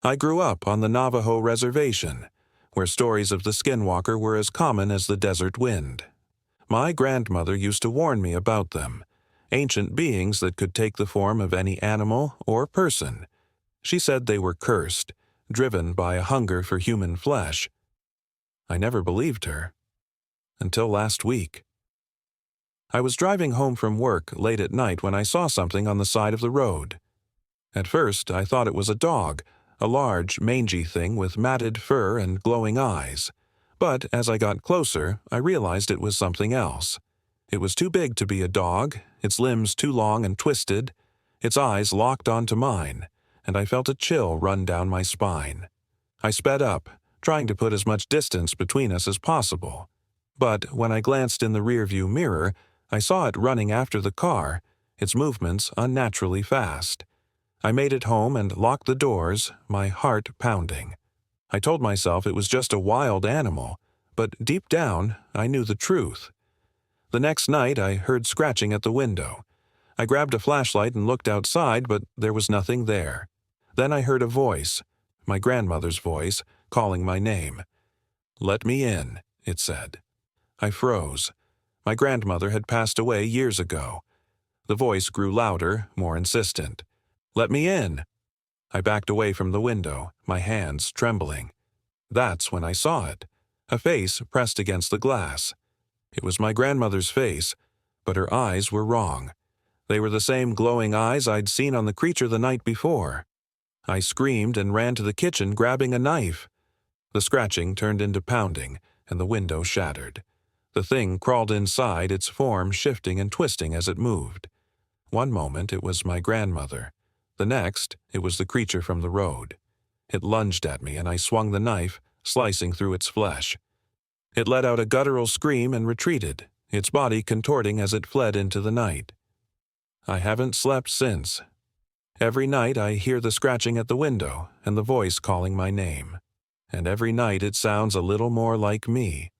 I grew up on the Navajo reservation, where stories of the Skinwalker were as common as the desert wind. My grandmother used to warn me about them, ancient beings that could take the form of any animal or person. She said they were cursed, driven by a hunger for human flesh. I never believed her. Until last week. I was driving home from work late at night when I saw something on the side of the road. At first, I thought it was a dog, a large, mangy thing with matted fur and glowing eyes. But as I got closer, I realized it was something else. It was too big to be a dog, its limbs too long and twisted, its eyes locked onto mine, and I felt a chill run down my spine. I sped up, trying to put as much distance between us as possible. But when I glanced in the rearview mirror, I saw it running after the car, its movements unnaturally fast. I made it home and locked the doors, my heart pounding. I told myself it was just a wild animal, but deep down, I knew the truth. The next night, I heard scratching at the window. I grabbed a flashlight and looked outside, but there was nothing there. Then I heard a voice, my grandmother's voice, calling my name. "Let me in," it said. I froze. My grandmother had passed away years ago. The voice grew louder, more insistent. "Let me in." I backed away from the window, my hands trembling. That's when I saw it, a face pressed against the glass. It was my grandmother's face, but her eyes were wrong. They were the same glowing eyes I'd seen on the creature the night before. I screamed and ran to the kitchen, grabbing a knife. The scratching turned into pounding, and the window shattered. The thing crawled inside, its form shifting and twisting as it moved. One moment it was my grandmother. The next, it was the creature from the road. It lunged at me, and I swung the knife, slicing through its flesh. It let out a guttural scream and retreated, its body contorting as it fled into the night. I haven't slept since. Every night I hear the scratching at the window and the voice calling my name. And every night it sounds a little more like me.